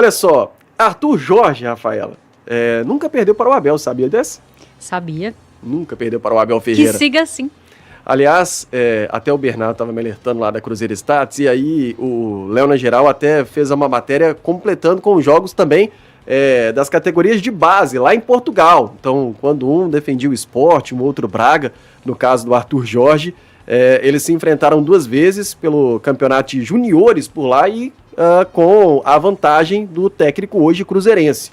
Olha só, Arthur Jorge, Rafaela, nunca perdeu para o Abel, sabia dessa? Sabia. Nunca perdeu para o Abel Ferreira. Que siga assim. Aliás, até o Bernardo estava me alertando lá da Cruzeiro Stats, e aí o Léo na Geral até fez uma matéria completando com os jogos também das categorias de base, lá em Portugal. Então, quando um defendia o Sport, um outro Braga, no caso do Arthur Jorge, eles se enfrentaram 2 vezes pelo campeonato de juniores por lá e com a vantagem do técnico hoje cruzeirense.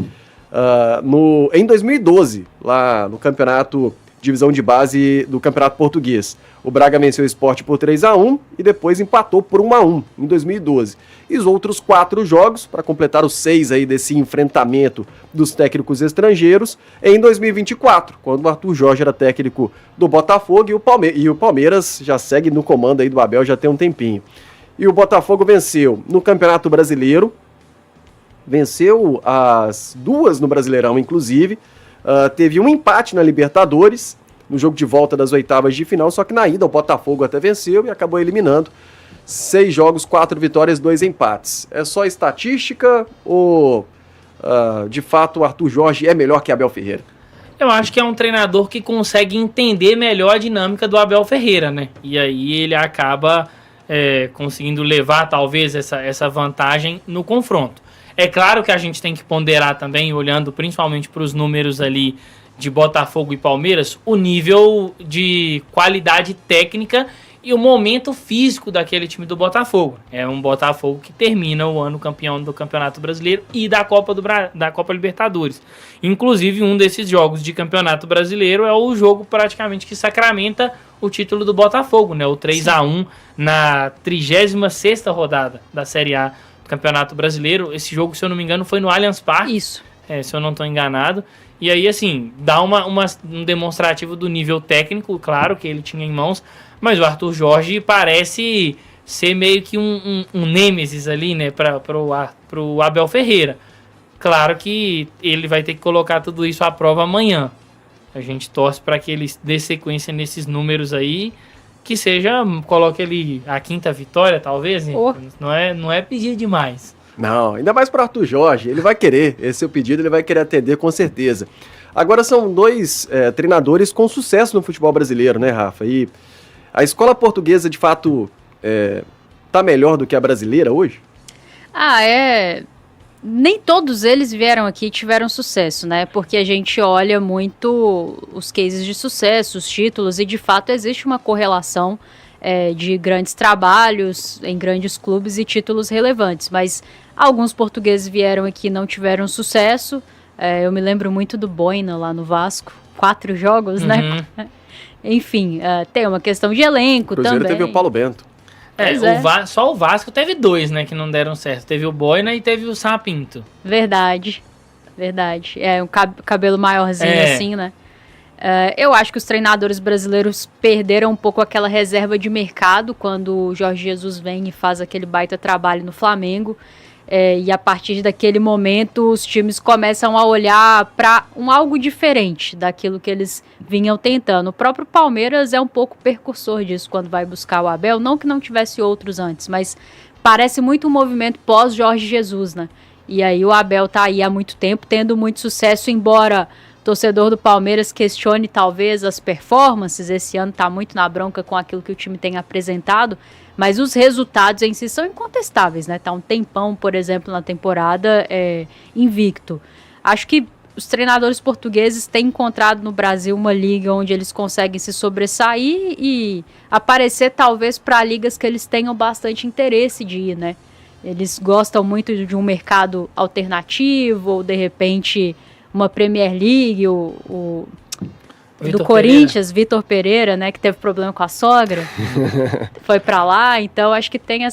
Em 2012, lá no campeonato divisão de base do Campeonato Português, o Braga venceu o Sport por 3-1 e depois empatou por 1-1 em 2012. E os outros 4 jogos, para completar os 6 aí desse enfrentamento dos técnicos estrangeiros, em 2024, quando o Arthur Jorge era técnico do Botafogo e o Palmeiras já segue no comando aí do Abel já tem um tempinho. E o Botafogo venceu no Campeonato Brasileiro, venceu as 2 no Brasileirão, inclusive. Teve um empate na Libertadores, no jogo de volta das oitavas de final, só que na ida o Botafogo até venceu e acabou eliminando. 6 jogos, 4 vitórias, 2 empates. É só estatística ou, de fato, o Arthur Jorge é melhor que Abel Ferreira? Eu acho que é um treinador que consegue entender melhor a dinâmica do Abel Ferreira, né? E aí ele acaba conseguindo levar, talvez, essa vantagem no confronto. É claro que a gente tem que ponderar também, olhando principalmente para os números ali de Botafogo e Palmeiras, o nível de qualidade técnica e o momento físico daquele time do Botafogo. É um Botafogo que termina o ano campeão do Campeonato Brasileiro e da Copa Libertadores. Inclusive, um desses jogos de Campeonato Brasileiro é o jogo praticamente que sacramenta o título do Botafogo, né? O 3-1 na 36ª rodada da Série A do Campeonato Brasileiro. Esse jogo, se eu não me engano, foi no Allianz Parque. Isso. Se eu não estou enganado. E aí, assim, dá um demonstrativo do nível técnico, claro, que ele tinha em mãos, mas o Arthur Jorge parece ser meio que um nêmesis ali, né, para o Abel Ferreira. Claro que ele vai ter que colocar tudo isso à prova amanhã. A gente torce para que ele dê sequência nesses números aí, que coloque ali a 5ª vitória, talvez. Não é pedir demais. Não, ainda mais para Arthur Jorge, ele vai querer, esse é o pedido, ele vai querer atender com certeza. Agora são 2 treinadores com sucesso no futebol brasileiro, né, Rafa? E a escola portuguesa, de fato, tá melhor do que a brasileira hoje? Nem todos eles vieram aqui e tiveram sucesso, né? Porque a gente olha muito os cases de sucesso, os títulos, e de fato existe uma correlação de grandes trabalhos em grandes clubes e títulos relevantes, mas alguns portugueses vieram aqui e não tiveram sucesso. Eu me lembro muito do Boina lá no Vasco, 4 jogos, né? Enfim, tem uma questão de elenco também. O Cruzeiro teve o Paulo Bento. Só o Vasco teve 2, né, que não deram certo. Teve o Boina e teve o Sapinto. Verdade. Um cabelo maiorzinho assim, né? Eu acho que os treinadores brasileiros perderam um pouco aquela reserva de mercado quando o Jorge Jesus vem e faz aquele baita trabalho no Flamengo. E a partir daquele momento os times começam a olhar para algo diferente daquilo que eles vinham tentando. O próprio Palmeiras é um pouco precursor disso quando vai buscar o Abel, não que não tivesse outros antes, mas parece muito um movimento pós-Jorge Jesus, né? E aí o Abel tá aí há muito tempo, tendo muito sucesso, embora o torcedor do Palmeiras questione talvez as performances. Esse ano tá muito na bronca com aquilo que o time tem apresentado, mas os resultados em si são incontestáveis, né? Tá um tempão, por exemplo, na temporada invicto. Acho que os treinadores portugueses têm encontrado no Brasil uma liga onde eles conseguem se sobressair e aparecer talvez para ligas que eles tenham bastante interesse de ir, né? Eles gostam muito de um mercado alternativo, ou de repente uma Premier League, do Corinthians, Vitor Pereira, né, que teve problema com a sogra, foi pra lá. Então acho que tem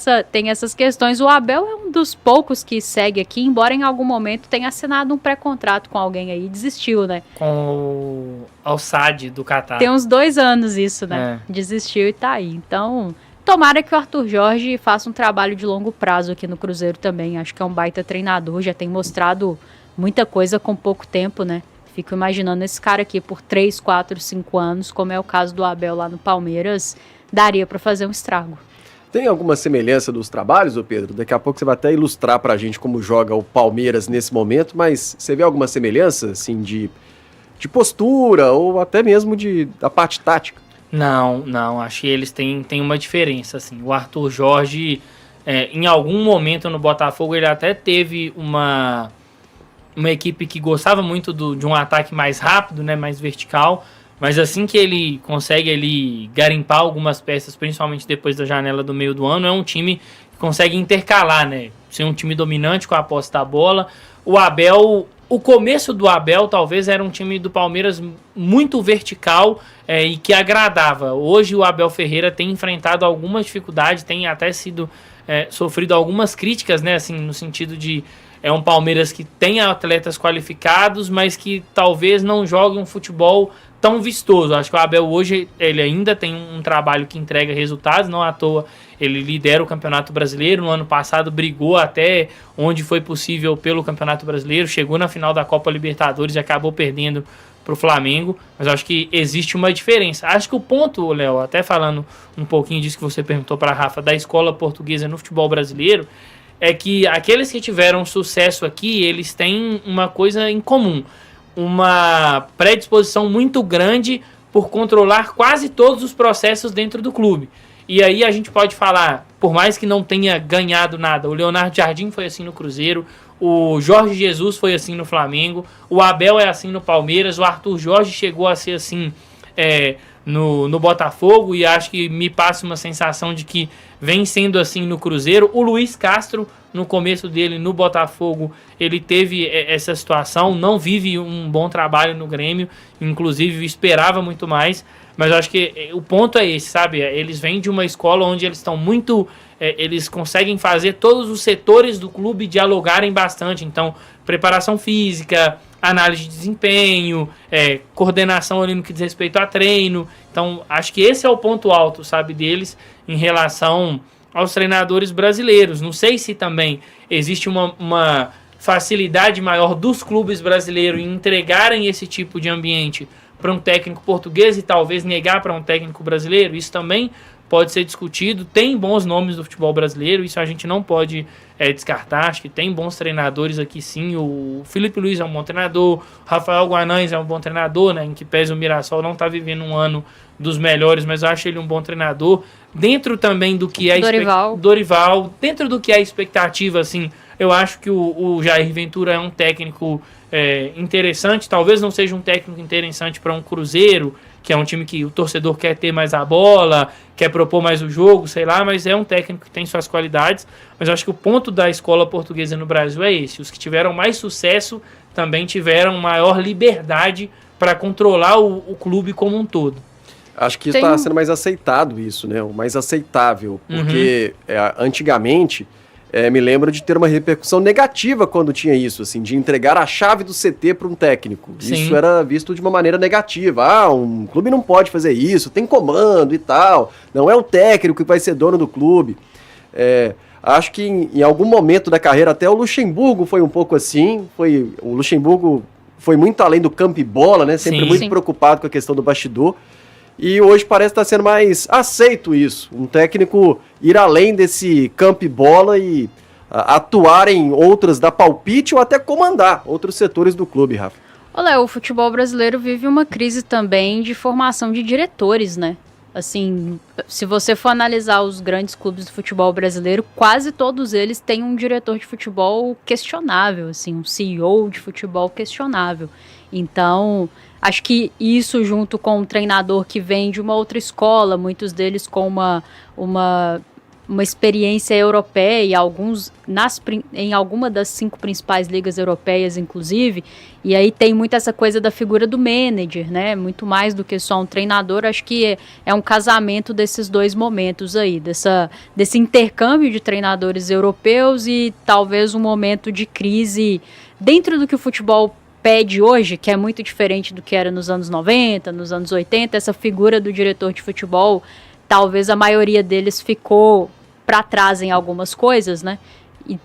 essas questões. O Abel é um dos poucos que segue aqui, embora em algum momento tenha assinado um pré-contrato com alguém aí, desistiu, né? Com o Al-Sadd do Catar. Tem uns 2 anos isso, né? Desistiu e tá aí. Então, tomara que o Arthur Jorge faça um trabalho de longo prazo aqui no Cruzeiro também. Acho que é um baita treinador, já tem mostrado muita coisa com pouco tempo, né? Fico imaginando esse cara aqui por 3, 4, 5 anos, como é o caso do Abel lá no Palmeiras, daria para fazer um estrago. Tem alguma semelhança dos trabalhos, ô Pedro? Daqui a pouco você vai até ilustrar pra gente como joga o Palmeiras nesse momento, mas você vê alguma semelhança, assim, de postura ou até mesmo da parte tática? Não, acho que eles têm uma diferença, assim. O Arthur Jorge, em algum momento no Botafogo, ele até teve uma equipe que gostava muito de um ataque mais rápido, né, mais vertical, mas assim que ele consegue ali garimpar algumas peças, principalmente depois da janela do meio do ano, é um time que consegue intercalar, né? Ser um time dominante com a posse da bola. O começo do Abel talvez era um time do Palmeiras muito vertical e que agradava. Hoje o Abel Ferreira tem enfrentado algumas dificuldades, tem até sido sofrido algumas críticas, né? Assim, no sentido de um Palmeiras que tem atletas qualificados, mas que talvez não jogue um futebol tão vistoso. Acho que o Abel hoje ele ainda tem um trabalho que entrega resultados, não à toa ele lidera o Campeonato Brasileiro. No ano passado brigou até onde foi possível pelo Campeonato Brasileiro, chegou na final da Copa Libertadores e acabou perdendo para o Flamengo, mas acho que existe uma diferença. Acho que o ponto, Léo, até falando um pouquinho disso que você perguntou para a Rafa, da escola portuguesa no futebol brasileiro, é que aqueles que tiveram sucesso aqui, eles têm uma coisa em comum, uma predisposição muito grande por controlar quase todos os processos dentro do clube. E aí a gente pode falar, por mais que não tenha ganhado nada, o Leonardo Jardim foi assim no Cruzeiro, o Jorge Jesus foi assim no Flamengo, o Abel é assim no Palmeiras, o Arthur Jorge chegou a ser assim no Botafogo, e acho que me passa uma sensação de que vem sendo assim no Cruzeiro. O Luiz Castro, no começo dele no Botafogo, ele teve essa situação, não vive um bom trabalho no Grêmio, inclusive esperava muito mais, mas eu acho que o ponto é esse, sabe? Eles vêm de uma escola onde eles estão muito... eles conseguem fazer todos os setores do clube dialogarem bastante, então preparação física, análise de desempenho, coordenação ali no que diz respeito a treino. Então acho que esse é o ponto alto, sabe, deles em relação aos treinadores brasileiros. Não sei se também existe uma facilidade maior dos clubes brasileiros em entregarem esse tipo de ambiente para um técnico português e talvez negar para um técnico brasileiro. Isso também pode ser discutido. Tem bons nomes do futebol brasileiro, isso a gente não pode descartar. Acho que tem bons treinadores aqui sim. O Felipe Luiz é um bom treinador, o Rafael Guanães é um bom treinador, né, em que pese o Mirassol não está vivendo um ano dos melhores, mas eu acho ele um bom treinador. Dentro também do que é Dorival, dentro do que é a expectativa, assim, eu acho que o Jair Ventura é um técnico interessante. Talvez não seja um técnico interessante para um Cruzeiro, que é um time que o torcedor quer ter mais a bola, quer propor mais o jogo, sei lá, mas é um técnico que tem suas qualidades. Mas eu acho que o ponto da escola portuguesa no Brasil é esse. Os que tiveram mais sucesso também tiveram maior liberdade para controlar o clube como um todo. Acho que está sendo mais aceitado isso, né? O mais aceitável, porque antigamente me lembro de ter uma repercussão negativa quando tinha isso, assim, de entregar a chave do CT para um técnico. Sim. Isso era visto de uma maneira negativa. Um clube não pode fazer isso, tem comando e tal, não é o técnico que vai ser dono do clube. Acho que em algum momento da carreira, até o Luxemburgo foi um pouco assim, o Luxemburgo foi muito além do campo e bola, né? Sempre muito preocupado com a questão do bastidor. E hoje parece estar sendo mais aceito isso. Um técnico ir além desse campo e bola e atuar em outras, dar palpite ou até comandar outros setores do clube, Rafa. Olha, o futebol brasileiro vive uma crise também de formação de diretores, né? Assim, se você for analisar os grandes clubes do futebol brasileiro, quase todos eles têm um diretor de futebol questionável, assim, um CEO de futebol questionável. Então, acho que isso junto com um treinador que vem de uma outra escola, muitos deles com uma experiência europeia e alguns em alguma das 5 principais ligas europeias, inclusive, e aí tem muito essa coisa da figura do manager, né? Muito mais do que só um treinador. Acho que é um casamento desses dois momentos aí, desse intercâmbio de treinadores europeus e talvez um momento de crise dentro do que o futebol pede hoje, que é muito diferente do que era nos anos 90, nos anos 80, essa figura do diretor de futebol, talvez a maioria deles ficou para trás em algumas coisas, né? E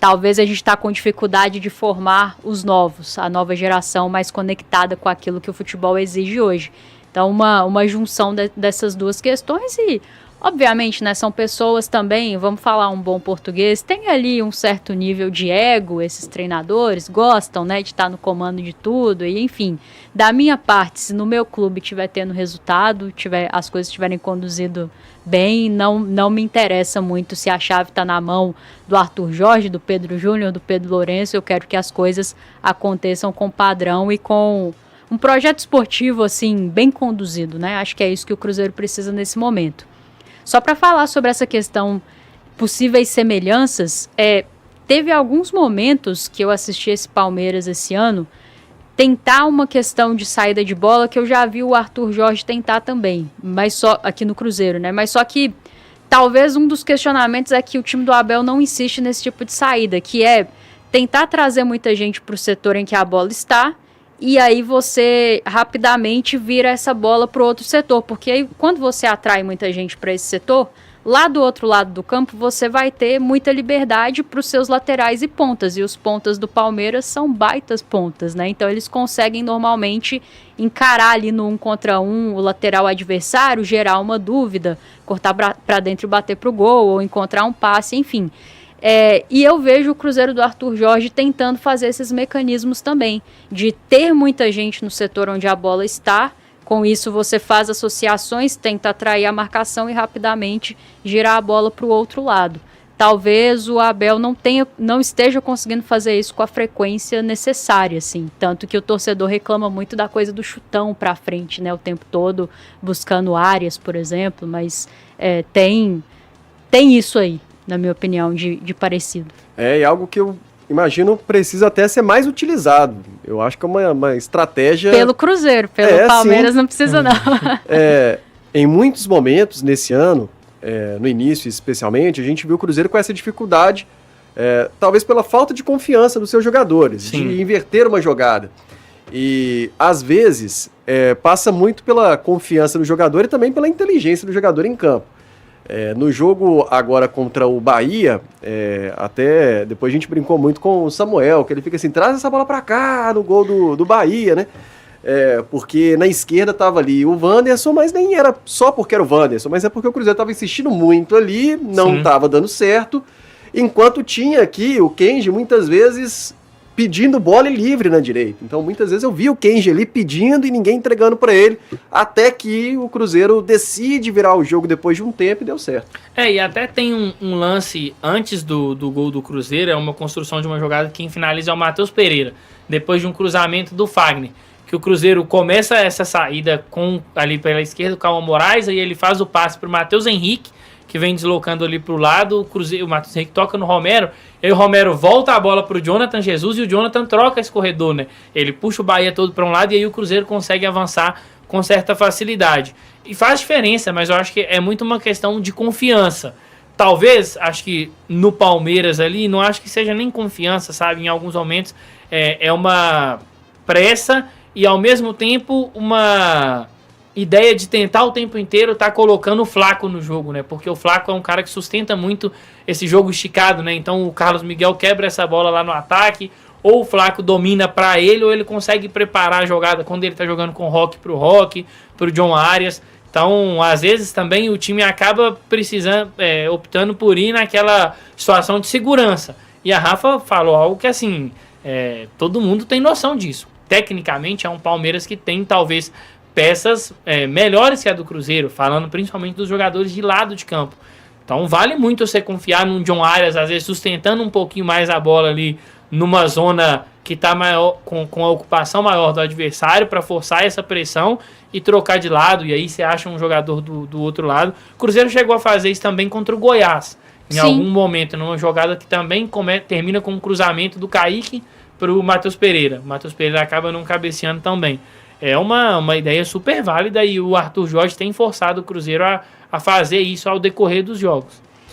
talvez a gente está com dificuldade de formar os novos, a nova geração mais conectada com aquilo que o futebol exige hoje. Então, uma junção dessas duas questões e Obviamente, né, são pessoas também, vamos falar um bom português, tem ali um certo nível de ego, esses treinadores gostam, né, de estar no comando de tudo, e enfim, da minha parte, se no meu clube estiver tendo resultado, as coisas estiverem conduzido bem, não me interessa muito se a chave está na mão do Arthur Jorge, do Pedro Júnior, do Pedro Lourenço. Eu quero que as coisas aconteçam com padrão e com um projeto esportivo, assim, bem conduzido, né, acho que é isso que o Cruzeiro precisa nesse momento. Só para falar sobre essa questão, possíveis semelhanças, teve alguns momentos que eu assisti esse Palmeiras esse ano, tentar uma questão de saída de bola que eu já vi o Arthur Jorge tentar também, mas só aqui no Cruzeiro, né? Mas só que talvez um dos questionamentos é que o time do Abel não insiste nesse tipo de saída, que é tentar trazer muita gente para o setor em que a bola está, e aí você rapidamente vira essa bola para o outro setor, porque aí quando você atrai muita gente para esse setor, lá do outro lado do campo você vai ter muita liberdade para os seus laterais e pontas, e os pontas do Palmeiras são baitas pontas, né? Então eles conseguem normalmente encarar ali no 1 contra 1 o lateral adversário, gerar uma dúvida, cortar para dentro e bater para o gol, ou encontrar um passe, enfim. E eu vejo o Cruzeiro do Arthur Jorge tentando fazer esses mecanismos também, de ter muita gente no setor onde a bola está. Com isso você faz associações, tenta atrair a marcação e rapidamente girar a bola para o outro lado. Talvez o Abel não esteja conseguindo fazer isso com a frequência necessária, assim. Tanto que o torcedor reclama muito da coisa do chutão para frente, né, o tempo todo, buscando áreas, por exemplo, mas tem isso aí, na minha opinião, de parecido. E algo que eu imagino precisa até ser mais utilizado. Eu acho que é uma estratégia... Pelo Cruzeiro, pelo Palmeiras sim. Não precisa não. Em muitos momentos nesse ano, no início especialmente, a gente viu o Cruzeiro com essa dificuldade, talvez pela falta de confiança dos seus jogadores, sim, de inverter uma jogada. E às vezes passa muito pela confiança do jogador e também pela inteligência do jogador em campo. No jogo agora contra o Bahia, até depois a gente brincou muito com o Samuel, que ele fica assim, traz essa bola pra cá no gol do Bahia, né? Porque na esquerda tava ali o Wanderson, mas nem era só porque era o Wanderson, mas é porque o Cruzeiro tava insistindo muito ali, não tava dando certo, enquanto tinha aqui o Kenji muitas vezes pedindo bola livre na direita. Então muitas vezes eu vi o Kenji ali pedindo e ninguém entregando para ele, até que o Cruzeiro decide virar o jogo depois de um tempo e deu certo. E até tem um lance antes do gol do Cruzeiro, é uma construção de uma jogada que quem finaliza é o Matheus Pereira, depois de um cruzamento do Fagner, que o Cruzeiro começa essa saída ali pela esquerda, o Calma Moraes, aí ele faz o passe para o Matheus Henrique, que vem deslocando ali para o lado, o Matheus Henrique toca no Romero, e aí o Romero volta a bola para o Jonathan Jesus, e o Jonathan troca esse corredor, né? Ele puxa o Bahia todo para um lado, e aí o Cruzeiro consegue avançar com certa facilidade. E faz diferença, mas eu acho que é muito uma questão de confiança. Talvez, acho que no Palmeiras ali, não acho que seja nem confiança, sabe? Em alguns momentos é uma pressa e ao mesmo tempo uma ideia de tentar o tempo inteiro estar colocando o Flaco no jogo, né? Porque o Flaco é um cara que sustenta muito esse jogo esticado, né? Então o Carlos Miguel quebra essa bola lá no ataque, ou o Flaco domina para ele, ou ele consegue preparar a jogada quando ele tá jogando com o Roque, pro John Arias. Então, às vezes também o time acaba precisando, optando por ir naquela situação de segurança. E a Rafa falou algo que, assim, todo mundo tem noção disso. Tecnicamente é um Palmeiras que tem, talvez, peças melhores que a do Cruzeiro, falando principalmente dos jogadores de lado de campo. Então vale muito você confiar num John Arias, às vezes sustentando um pouquinho mais a bola ali numa zona que está com a ocupação maior do adversário para forçar essa pressão e trocar de lado, e aí você acha um jogador do outro lado. O Cruzeiro chegou a fazer isso também contra o Goiás, em algum momento, numa jogada que também termina com um cruzamento do Kaique para o Matheus Pereira. O Matheus Pereira acaba não cabeceando também. É uma ideia super válida e o Arthur Jorge tem forçado o Cruzeiro a fazer isso ao decorrer dos jogos.